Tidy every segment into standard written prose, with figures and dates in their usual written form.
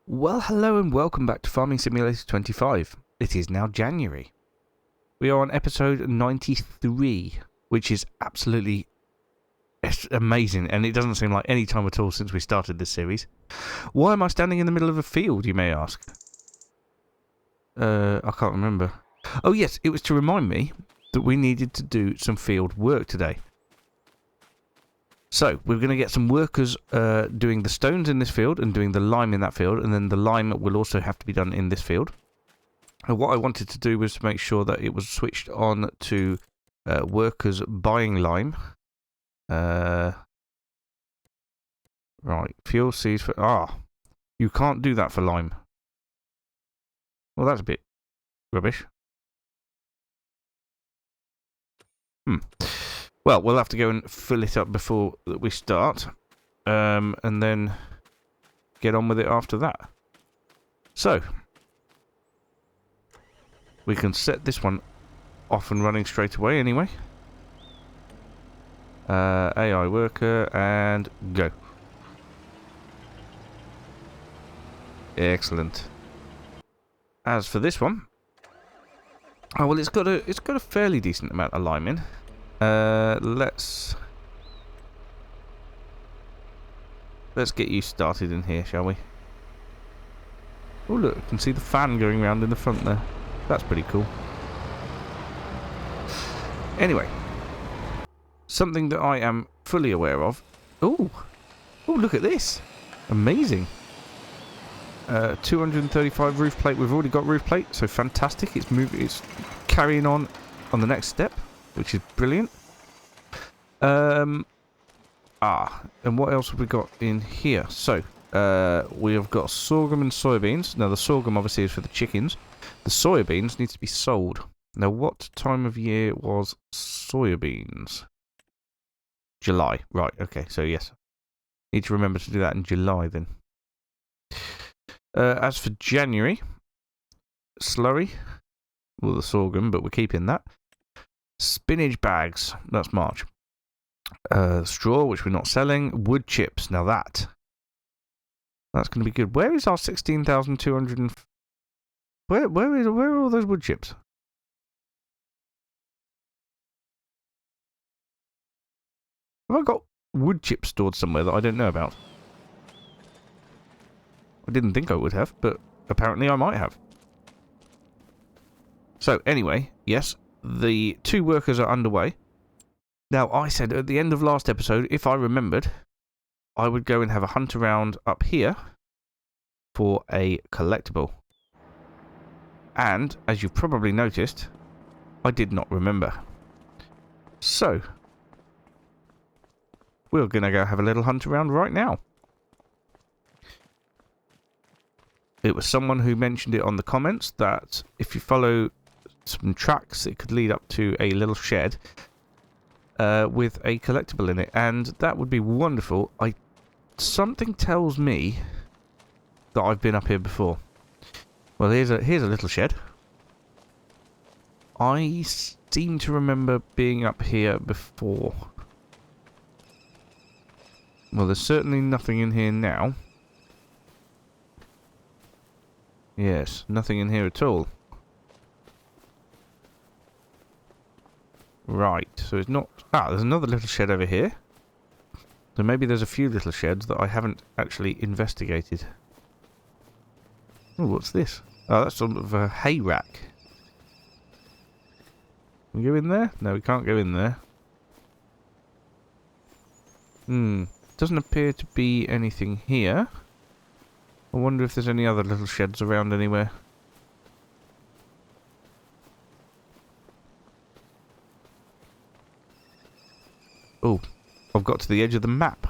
Well, hello and welcome back to Farming Simulator 25. It is now January. We are on episode 93, which is absolutely amazing, and it doesn't seem like any time at all since we started this series. Why am I standing in the middle of a field, you may ask? I can't remember. Oh yes, it was to remind me that we needed to do some field work today. So, we're going to get some workers doing the stones in this field and doing the lime in that field, and then the lime will also have to be done in this field. And what I wanted to do was to make sure that it was switched on to workers buying lime. Right, fuel seeds for... you can't do that for lime. Well, that's a bit rubbish. Well, we'll have to go and fill it up before we start, and then get on with it after that. So, we can set this one off and running straight away anyway. AI worker, and go. Excellent. As for this one, oh well, it's got a fairly decent amount of lime in. Let's get you started in here, shall we? Oh look, you can see the fan going around in the front there. That's pretty cool. Anyway, something that I am fully aware of. Oh, look at this! Amazing. 235 roof plate. We've already got roof plate, so fantastic. It's carrying on the next step, which is brilliant. And what else have we got in here? So, we have got sorghum and soybeans. Now, the sorghum obviously is for the chickens. The soybeans need to be sold. Now, what time of year was soybeans? July. Right, okay, so yes. Need to remember to do that in July then. As for January, slurry. Well, the sorghum, but we're keeping that. Spinach bags, that's March. Straw, which we're not selling. Wood chips, now that's going to be good. Where is our 16,200 and... Where are all those wood chips? Have I got wood chips stored somewhere that I don't know about? I didn't think I would have, but apparently I might have. So, anyway, yes, the 2 workers are underway. Now, I said at the end of last episode, if I remembered, I would go and have a hunt around up here for a collectible. And, as you've probably noticed, I did not remember. So, we're going to go have a little hunt around right now. It was someone who mentioned it on the comments that if you follow some tracks, it could lead up to a little shed with a collectible in it, and that would be wonderful. Something tells me that I've been up here before. Well, here's a little shed. I seem to remember being up here before. Well, there's certainly nothing in here now. Yes, nothing in here at all. Right, so it's not... there's another little shed over here. So maybe there's a few little sheds that I haven't actually investigated. Oh, what's this? Oh, that's sort of a hay rack. Can we go in there? No, we can't go in there. Doesn't appear to be anything here. I wonder if there's any other little sheds around anywhere. Oh, I've got to the edge of the map.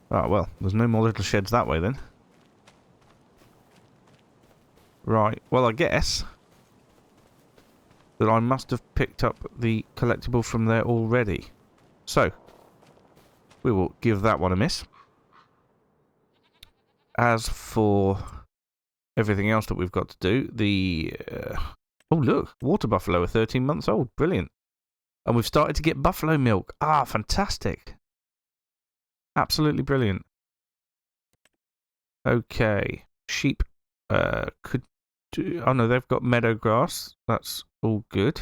Ah, well, there's no more little sheds that way then. Right, well, I guess that I must have picked up the collectible from there already. So, we will give that one a miss. As for everything else that we've got to do, oh look, water buffalo are 13 months old. Brilliant. And we've started to get buffalo milk. Ah, fantastic. Absolutely brilliant. Okay. Sheep could do... Oh no, they've got meadow grass. That's all good.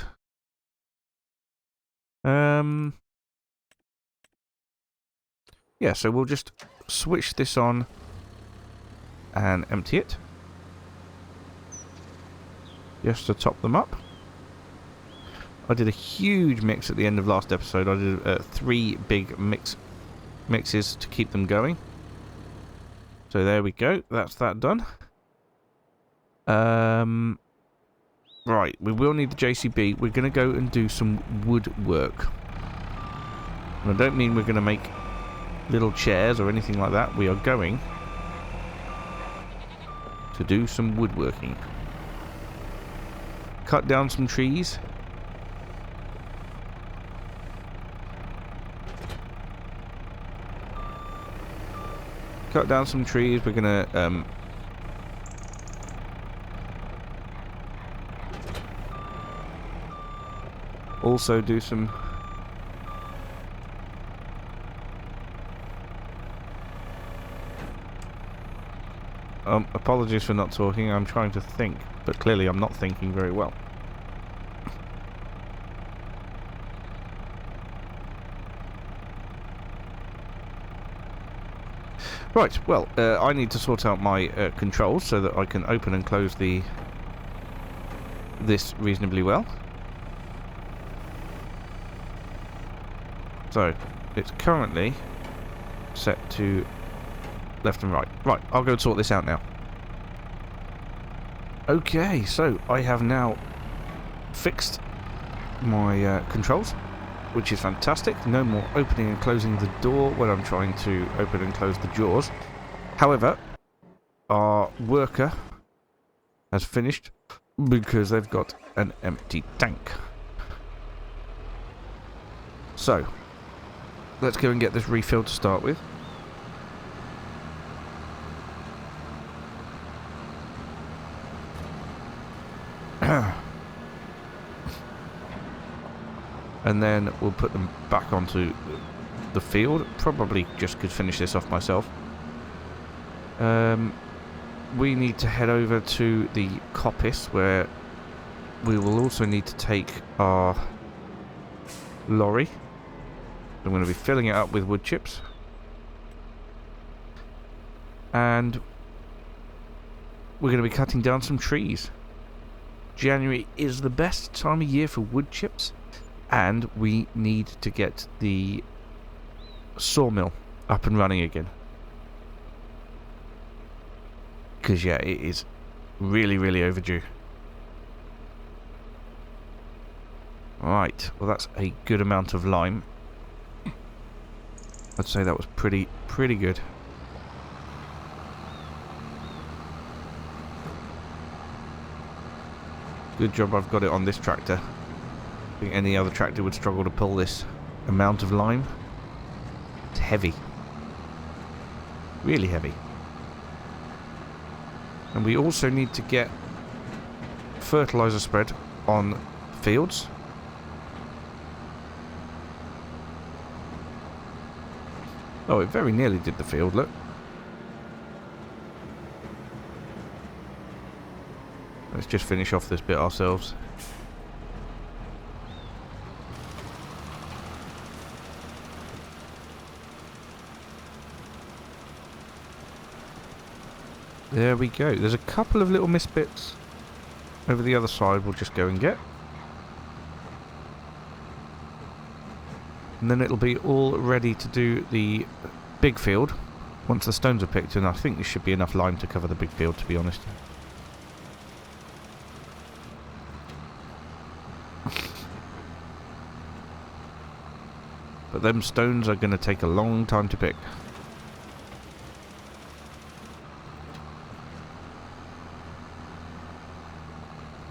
Yeah, so we'll just switch this on and empty it. Just to top them up. I did a huge mix at the end of last episode. I did 3 big mixes to keep them going. So there we go. That's that done. Right, we will need the JCB. We're going to go and do some woodwork. And I don't mean we're going to make little chairs or anything like that. We are going to do some woodworking. Cut down some trees. Cut down some trees. We're going to... also do some... apologies for not talking. I'm trying to think, but clearly I'm not thinking very well. Right, well, I need to sort out my controls so that I can open and close this reasonably well. So, it's currently set to left and right. Right, I'll go sort this out now. Okay, so I have now fixed my controls, which is fantastic. No more opening and closing the door when I'm trying to open and close the drawers. However, our worker has finished because they've got an empty tank. So, let's go and get this refilled to start with. And then we'll put them back onto the field. Probably just could finish this off myself. We need to head over to the coppice, where we will also need to take our lorry. I'm going to be filling it up with wood chips. And we're going to be cutting down some trees. January is the best time of year for wood chips. And we need to get the sawmill up and running again. Because, yeah, it is really, really overdue. Right, well that's a good amount of lime. I'd say that was pretty good. Good job I've got it on this tractor. I think any other tractor would struggle to pull this amount of lime. It's heavy. Really heavy. And we also need to get fertilizer spread on fields. Oh, it very nearly did the field, look. Let's just finish off this bit ourselves. There we go. There's a couple of little misbits over the other side we'll just go and get. And then it'll be all ready to do the big field once the stones are picked, and I think there should be enough lime to cover the big field, to be honest. But them stones are going to take a long time to pick.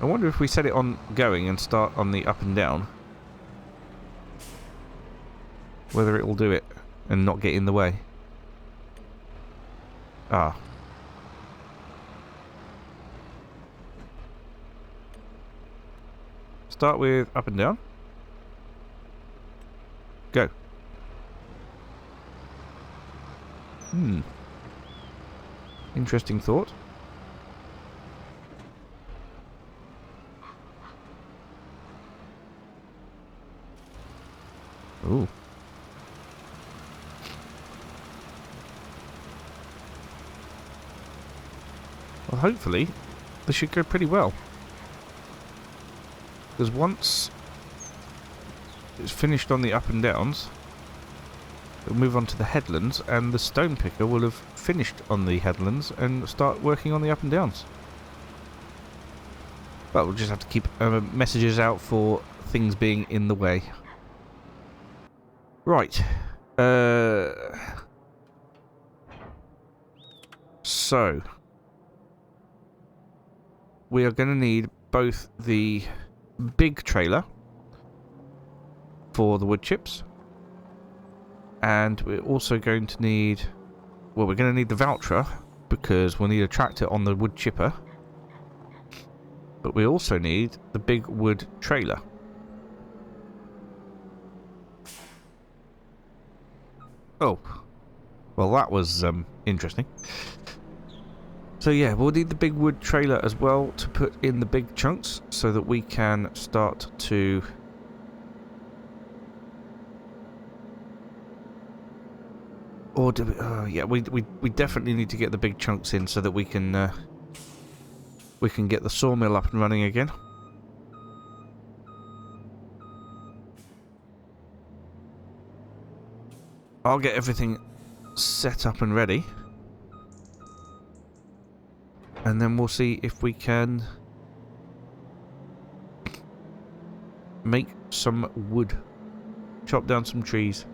I wonder if we set it on going and start on the up and down, whether it will do it and not get in the way. Ah. Start with up and down. Go. Interesting thought. Ooh. Well, hopefully, this should go pretty well. Because once it's finished on the up and downs, we'll move on to the headlands, and the stone picker will have finished on the headlands and start working on the up and downs. But we'll just have to keep messages out for things being in the way. Right. So we are going to need both the big trailer for the wood chips, and we're also going to need, well, we're going to need the voucher because we'll need a tractor on the wood chipper, but we also need the big wood trailer. Oh, well, that was interesting. So yeah, we'll need the big wood trailer as well to put in the big chunks so that we can start to or do we, yeah, we definitely need to get the big chunks in so that we can get the sawmill up and running again. I'll get everything set up and ready. And then we'll see if we can make some wood. Chop down some trees.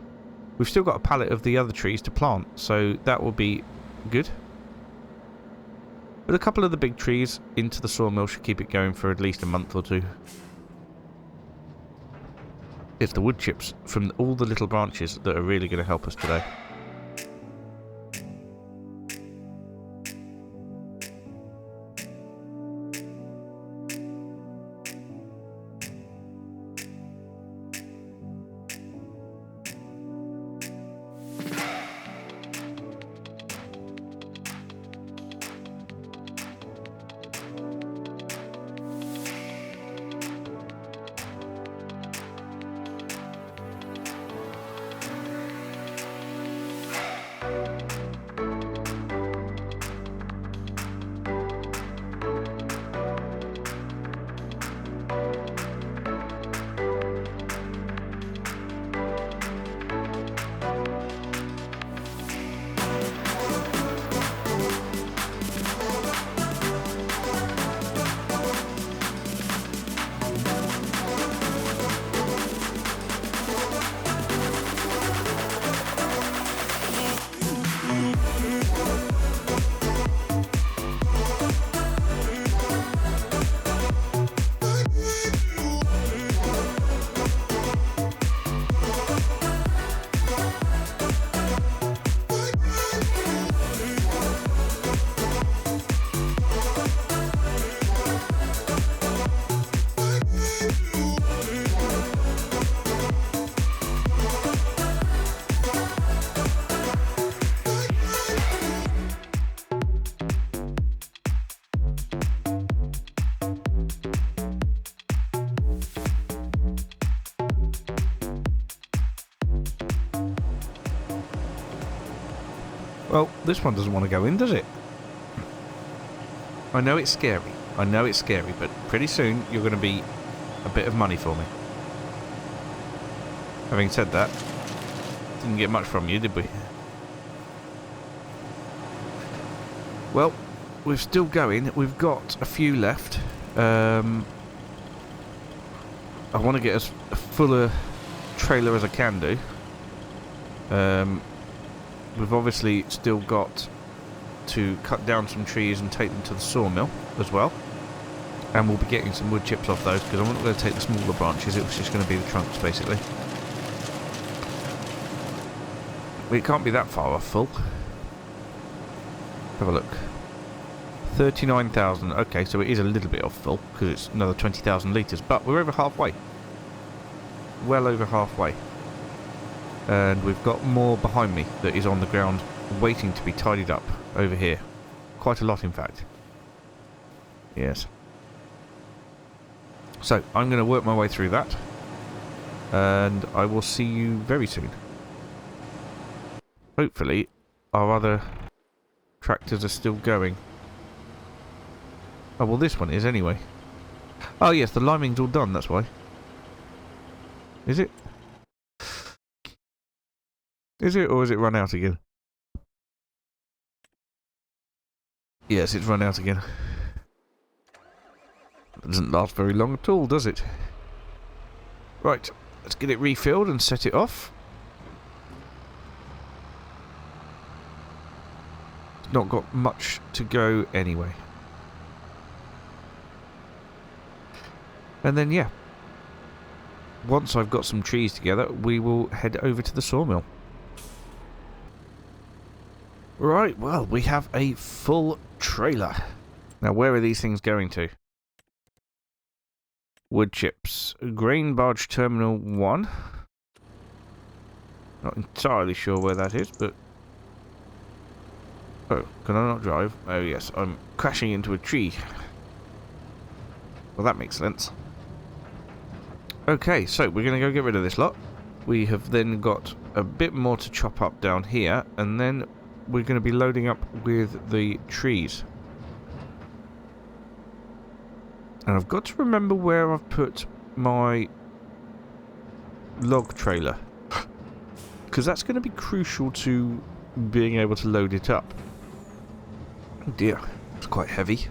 We've still got a pallet of the other trees to plant, so that will be good. But a couple of the big trees into the sawmill should keep it going for at least a month or two. It's the wood chips from all the little branches that are really going to help us today. Well, this one doesn't want to go in, does it? I know it's scary. I know it's scary, but pretty soon you're going to be a bit of money for me. Having said that, didn't get much from you, did we? Well, we're still going. We've got a few left. I want to get as full a trailer as I can do. We've obviously still got to cut down some trees and take them to the sawmill as well. And we'll be getting some wood chips off those because I'm not going to take the smaller branches, it was just going to be the trunks basically. It can't be that far off full. Have a look. 39,000, okay, so it is a little bit off full because it's another 20,000 litres, but we're over halfway. Well over halfway. And we've got more behind me that is on the ground waiting to be tidied up over here. Quite a lot, in fact. Yes. So, I'm going to work my way through that. And I will see you very soon. Hopefully, our other tractors are still going. Oh, well, this one is anyway. Oh, yes, the liming's all done, that's why. Is it? Is it, or is it run out again? Yes, it's run out again. It doesn't last very long at all, does it? Right, let's get it refilled and set it off. It's not got much to go anyway. And then, yeah. Once I've got some trees together, we will head over to the sawmill. Right, well, we have a full trailer. Now, where are these things going to? Wood chips. Grain barge terminal 1. Not entirely sure where that is, but... Oh, can I not drive? Oh, yes, I'm crashing into a tree. Well, that makes sense. Okay, so we're going to go get rid of this lot. We have then got a bit more to chop up down here, and then we're going to be loading up with the trees. And I've got to remember where I've put my log trailer, because that's going to be crucial to being able to load it up. Oh dear, it's quite heavy.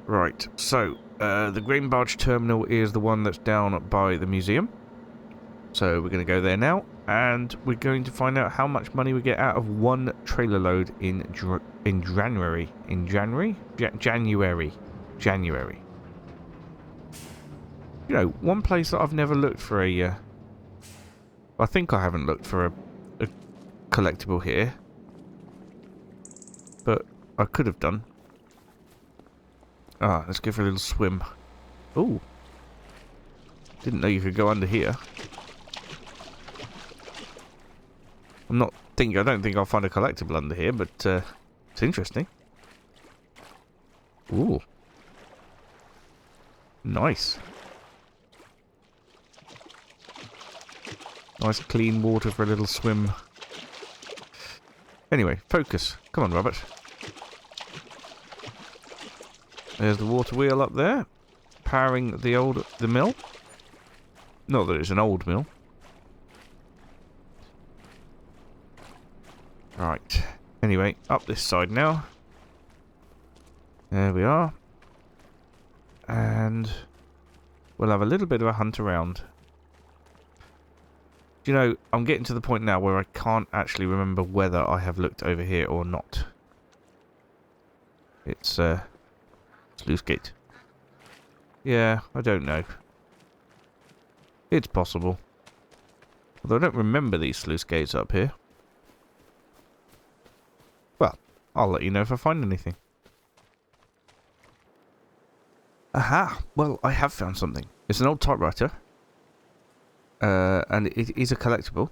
Right, so the grain barge terminal is the one that's down by the museum. So we're going to go there now, and we're going to find out how much money we get out of one trailer load in January. January. You know, one place that I've never looked for a... I think I haven't looked for a collectible here. But I could have done. Ah, let's go for a little swim. Ooh. Didn't know you could go under here. I don't think I'll find a collectible under here, but it's interesting. Ooh. Nice. Nice clean water for a little swim. Anyway, focus. Come on, Robert. There's the water wheel up there, powering the mill. Not that it's an old mill. Right. Anyway, up this side now. There we are. And we'll have a little bit of a hunt around. You know, I'm getting to the point now where I can't actually remember whether I have looked over here or not. It's sluice gate. Yeah, I don't know. It's possible. Although I don't remember these sluice gates up here. Well, I'll let you know if I find anything. Aha! Well, I have found something. It's an old typewriter. And it is a collectible.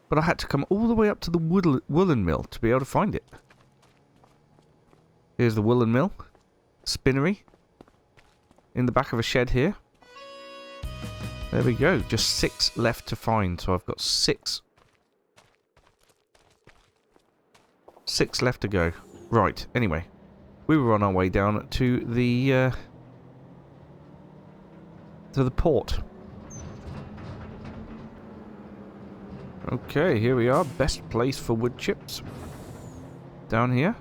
But I had to come all the way up to the woolen mill to be able to find it. Here's the woolen mill. Spinnery. In the back of a shed here. There we go. Just 6 left to find. So I've got 6. 6 left to go. Right. Anyway. We were on our way down to the port. Okay, here we are. Best place for wood chips. Down here.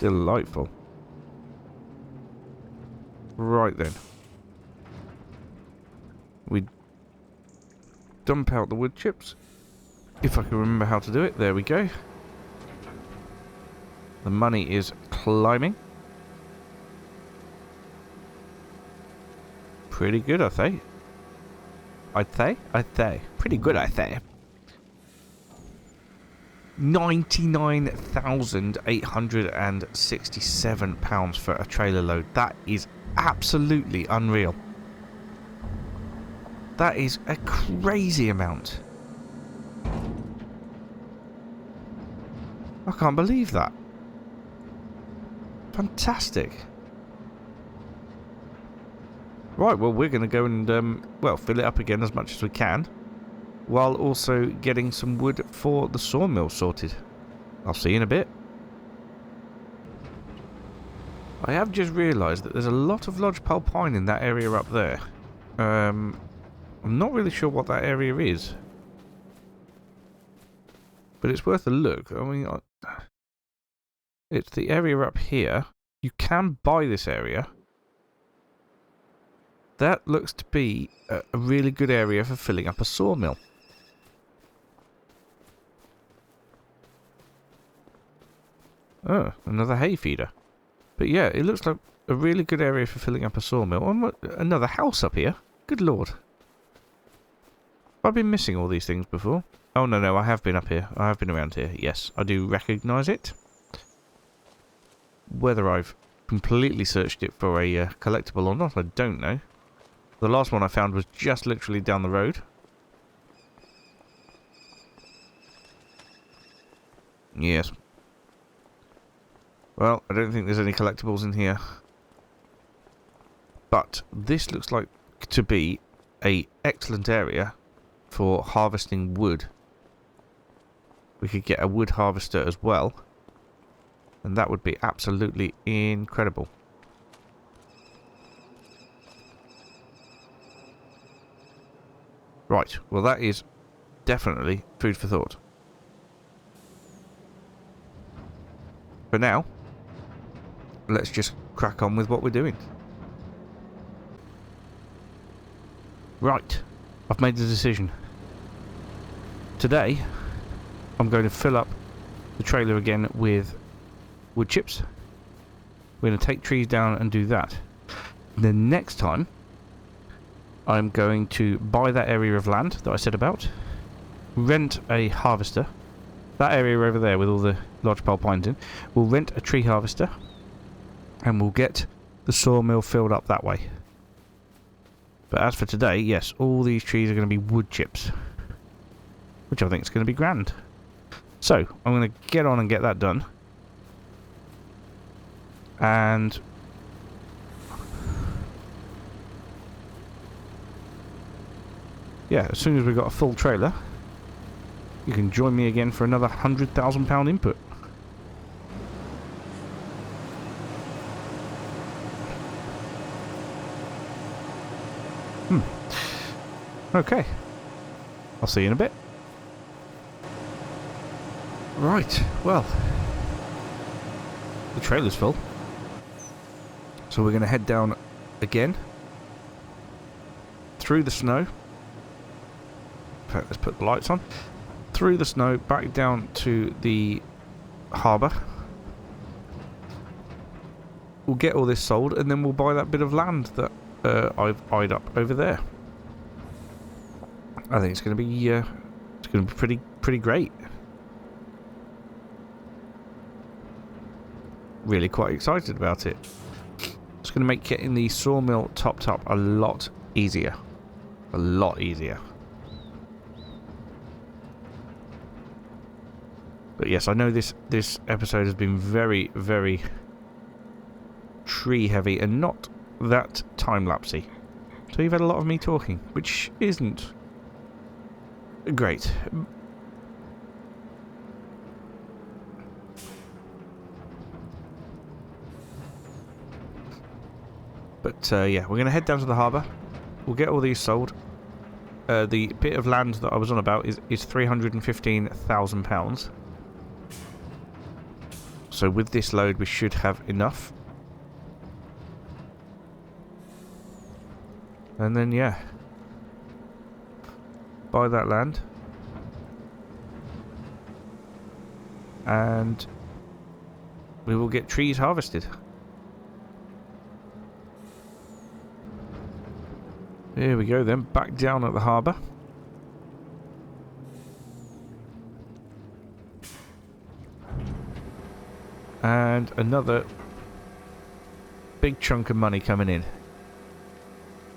Delightful. Right then. We dump out the wood chips. If I can remember how to do it. There we go. The money is climbing. Pretty good, I think. I'd say. Pretty good, I say. 99,867 pounds for a trailer load. That is absolutely unreal. That is a crazy amount. I can't believe that. Fantastic. Right, well, we're going to go and, well, fill it up again as much as we can, while also getting some wood for the sawmill sorted. I'll see you in a bit. I have just realised that there's a lot of lodgepole pine in that area up there. I'm not really sure what that area is, but it's worth a look. I mean, it's the area up here. You can buy this area. That looks to be a really good area for filling up a sawmill. Oh, another hay feeder. But yeah, it looks like a really good area for filling up a sawmill. Oh, another house up here. Good lord. Have I been missing all these things before? Oh, no, I have been up here. I have been around here. Yes, I do recognise it. Whether I've completely searched it for a collectible or not, I don't know. The last one I found was just literally down the road. Yes. Well, I don't think there's any collectibles in here. But this looks like to be an excellent area for harvesting wood. We could get a wood harvester as well. And that would be absolutely incredible. Right, well that is definitely food for thought. For now, let's just crack on with what we're doing. Right, I've made the decision. Today, I'm going to fill up the trailer again with wood chips. We're going to take trees down and do that. The next time, I'm going to buy that area of land that I said about, rent a harvester, that area over there with all the lodgepole pines in, we'll rent a tree harvester, and we'll get the sawmill filled up that way. But as for today, yes, all these trees are going to be wood chips, which I think is going to be grand. So, I'm going to get on and get that done. And yeah, as soon as we've got a full trailer, you can join me again for another £100,000 input. Okay. I'll see you in a bit. Right, well, the trailer's full. So we're going to head down again through the snow. In fact, let's put the lights on. Through the snow, back down to the harbour. We'll get all this sold, and then we'll buy that bit of land that I've eyed up over there. I think it's going to be pretty great. Really quite excited about it. It's going to make getting the sawmill topped up a lot easier. A lot easier. But yes, I know this episode has been very, very tree heavy and not that time-lapsey. So you've had a lot of me talking, which isn't great. But yeah, we're going to head down to the harbour. We'll get all these sold. The bit of land that I was on about is £315,000. So with this load, we should have enough. And then, yeah, buy that land. And we will get trees harvested. Here we go then, back down at the harbour. And another big chunk of money coming in.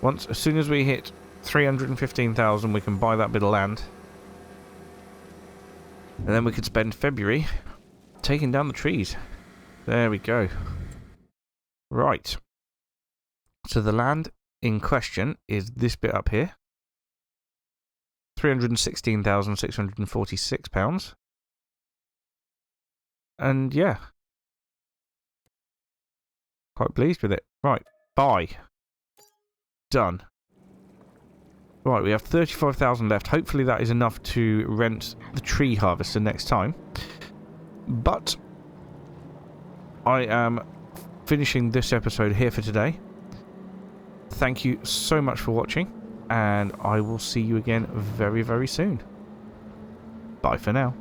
As soon as we hit 315,000, we can buy that bit of land. And then we could spend February taking down the trees. There we go. Right. So the land in question is this bit up here. £316,646. And yeah. Quite pleased with it. Right. Buy. Done. Right, we have 35,000 left. Hopefully that is enough to rent the tree harvester next time. But I am finishing this episode here for today. Thank you so much for watching, and I will see you again very, very soon. Bye for now.